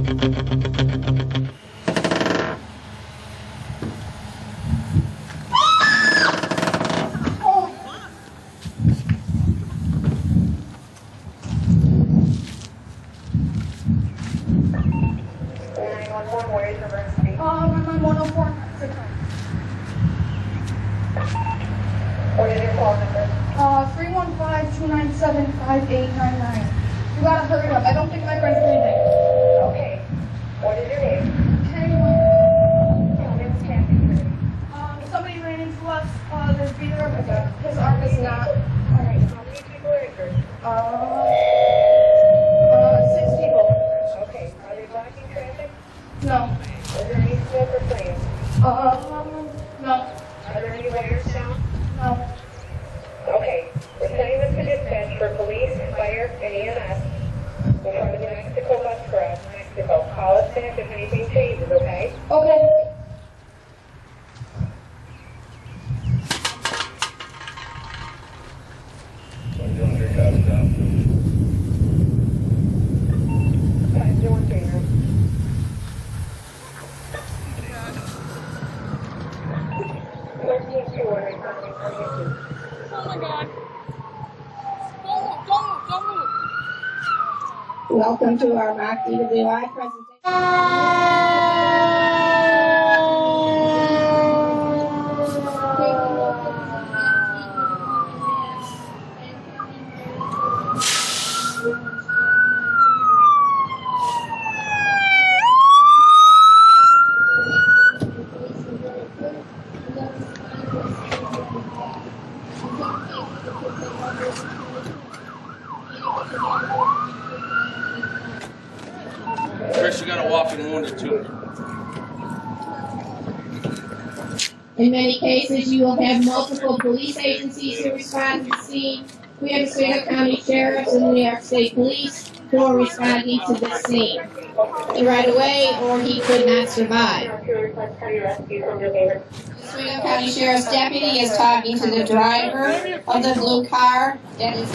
What is your call number? 315-297-5899. You gotta hurry up. I don't think my friend's leaving. Okay. What is your name? Somebody ran into us. There's beer. His arm is not. Alright. How many people are injured? 6 people. Okay. Are they blocking traffic? No. Is there any smoke or flames? No. Are there any wires down? No. Okay. We're sending this to dispatch for police, fire, and EMS. We're from the New Mexico bus garage, Mexico. Call us back if anything changes, okay? Okay. Welcome to our mock DWI presentation. Chris, you got a walking wounded too. In many cases, you will have multiple police agencies who respond to the scene. We have Oswego County Sheriffs and the New York State Police who are responding to the scene. Right away, or he could not survive. Oswego County Sheriff's deputy is talking to the driver of the blue car that is.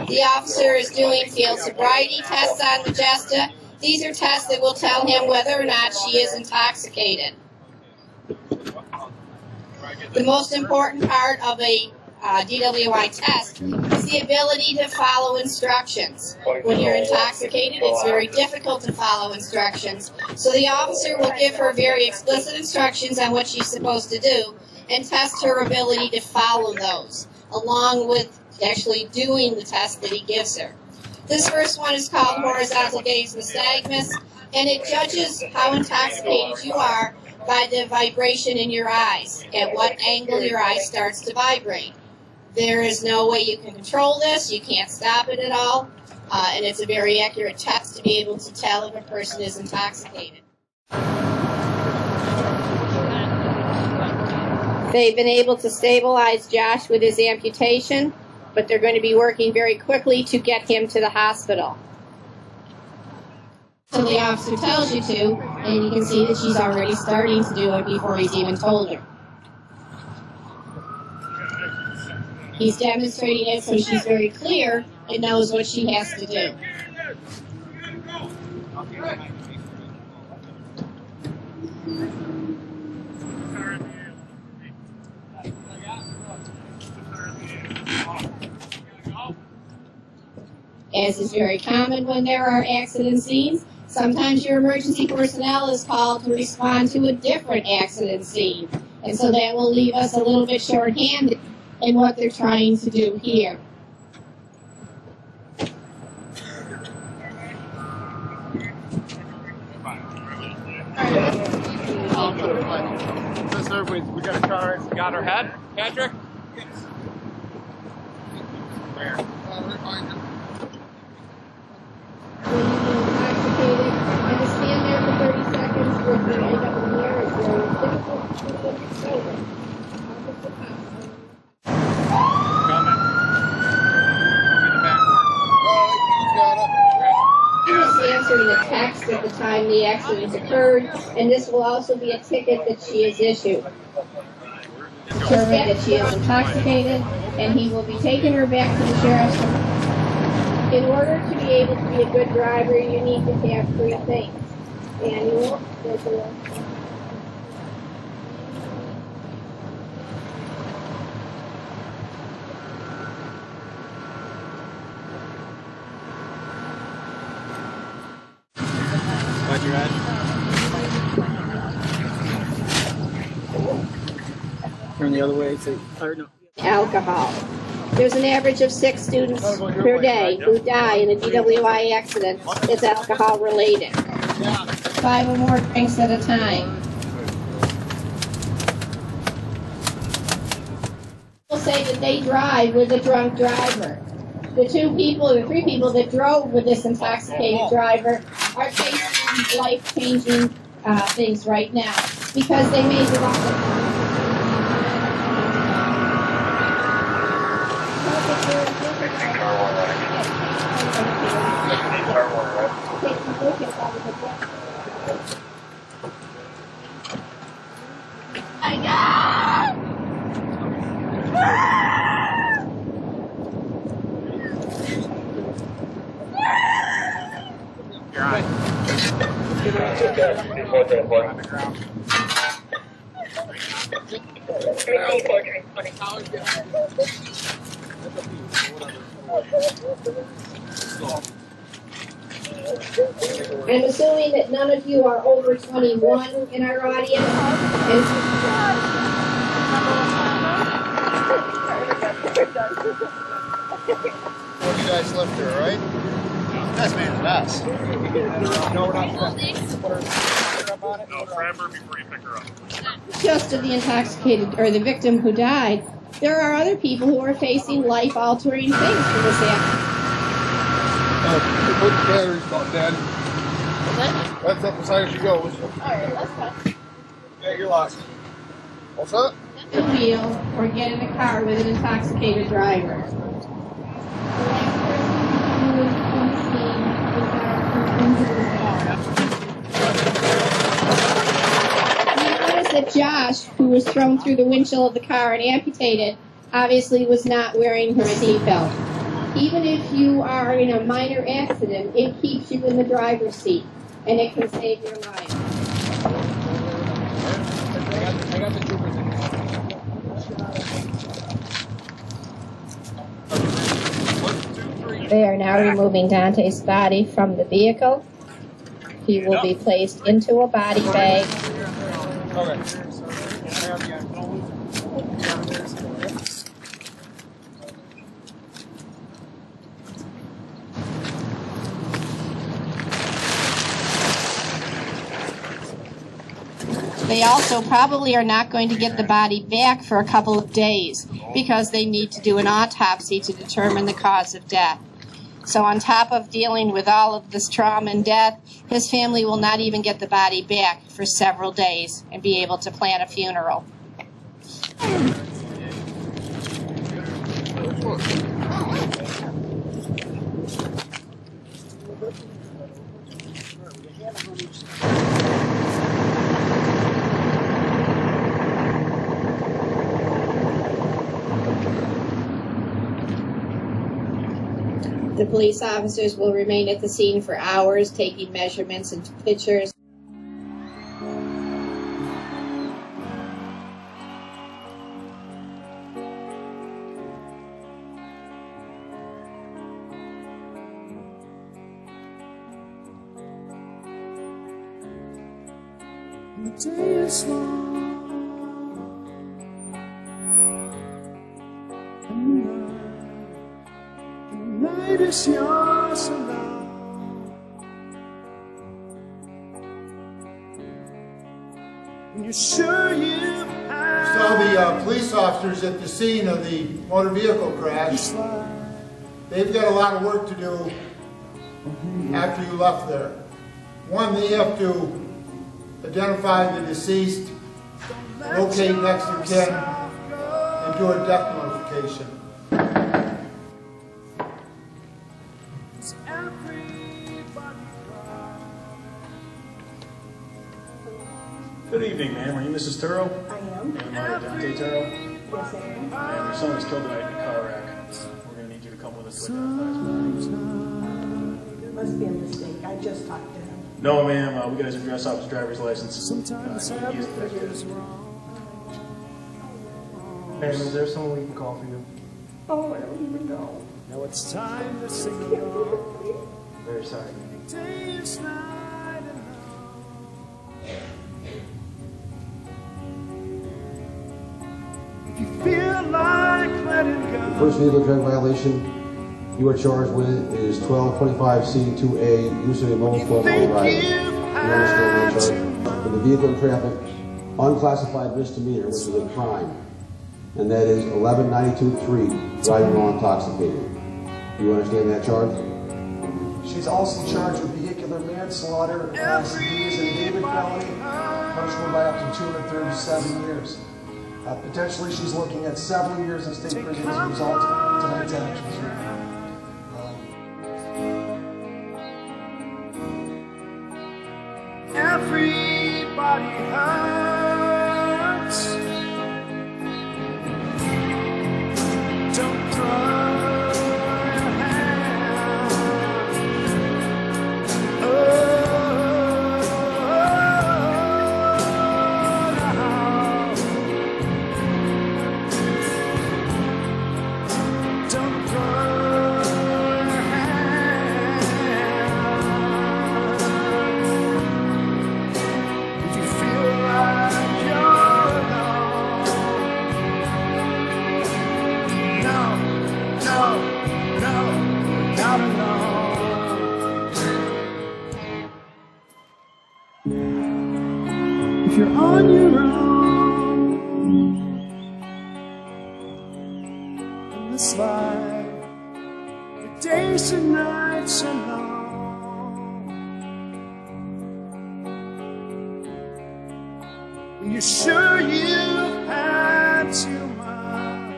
The officer is doing field sobriety tests on Majesta. These are tests that will tell him whether or not she is intoxicated. The most important part of a DWI test is the ability to follow instructions. When you're intoxicated, it's very difficult to follow instructions. So the officer will give her very explicit instructions on what she's supposed to do and test her ability to follow those, along with actually doing the test that he gives her. This first one is called horizontal gaze nystagmus, and it judges how intoxicated you are by the vibration in your eyes, at what angle your eye starts to vibrate. There is no way you can control this, you can't stop it at all, and it's a very accurate test to be able to tell if a person is intoxicated. They've been able to stabilize Josh with his amputation, but they're going to be working very quickly to get him to the hospital. So the officer tells you to, and you can see that she's already starting to do it before he's even told her. He's demonstrating it so she's very clear and knows what she has to do. As is very common when there are accident scenes, sometimes your emergency personnel is called to respond to a different accident scene. And so that will leave us a little bit short-handed in what they're trying to do here. Sir, we got a car. Got her head, Patrick? Where? Intoxicated, and to stand there for 30 seconds with the makeup in the air is very difficult to control. Coming. To the backboard. She's answering the text at the time the accident occurred, and this will also be a ticket that she is issued. So determined that she is intoxicated, and he will be taking her back to the sheriff's. In order to be able to be a good driver, you need to have three things: annual, visual. Glad you're at. Turn the other way. Or no. Alcohol. There's an average of 6 students per day who die in a DWI accident that's alcohol related. 5 or more drinks at a time. People say that they drive with a drunk driver. The 3 people that drove with this intoxicated driver are facing life-changing things right now because they made the wrong. You're on. I'm assuming that none of you are over 21 in our audience. Well, you guys left her, right? Best man's best. No, we're not. No, grab her before you pick her up. Just of the intoxicated or the victim who died, there are other people who are facing life-altering things from this accident. The battery's about dead. That's up beside as you go. Alright, that's fine. Yeah, you're lost. What's that? The wheel or get in a car with an intoxicated driver. That Josh, who was thrown through the windshield of the car and amputated, obviously was not wearing her seatbelt. Even if you are in a minor accident, it keeps you in the driver's seat, and it can save your life. I got the troopers in here. They are now removing Dante's body from the vehicle. He will be placed into a body bag. Okay. They also probably are not going to get the body back for a couple of days because they need to do an autopsy to determine the cause of death. So on top of dealing with all of this trauma and death, his family will not even get the body back for several days and be able to plan a funeral. The police officers will remain at the scene for hours, taking measurements and pictures. The day is long and the night is yours alone. And you're sure you have So the police officers at the scene of the motor vehicle crash, they've got a lot of work to do after you left there. One, they have to identify the deceased, locate next of kin, and do a death notification. Good evening, ma'am. Are you Mrs. Turrow? I am. And Dante Turrow? Yes, I am. And your son was killed tonight in a car wreck. We're going to need you to come with us to identify his body. There must be a mistake. I just talked to him. No, ma'am. We got his address off his driver's license. Sometimes He is everything affected. is wrong. Ma'am, is there someone we can call for you? Oh, I don't even know. Now it's time to sing along. Very sorry. Day is night and long. If you feel like letting go. The first vehicle traffic violation you are charged with is 1225C2A, use of a mobile phone while driving. You understand that charge? For the vehicle in traffic, unclassified misdemeanor, which is a crime, and that is 1192-3, driving while intoxicated. You understand that charge? She's also charged with vehicular manslaughter, SDs, and David felony, punishable by up to 237 years. Potentially, she's looking at several years in state prison as a result of tonight's actions here. Everybody hurts. Don't throw your hand. Oh, no. Don't throw your hand. If you feel like you're alone. No, no, no, you're not alone. If you're on your own in this life, your days and nights are long. When you're sure you've had too much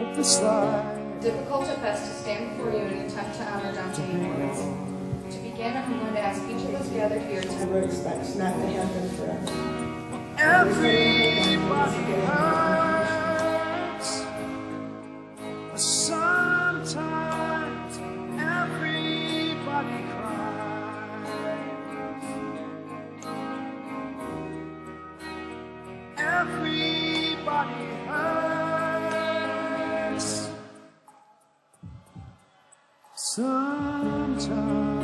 of this life. Difficult at best to stand before you and attempt to honor Dante words. To begin, I'm going to ask each of us gathered here to Never expects not to happen forever. Everybody hurts. Sometimes everybody cries. Everybody hurts. Sometimes.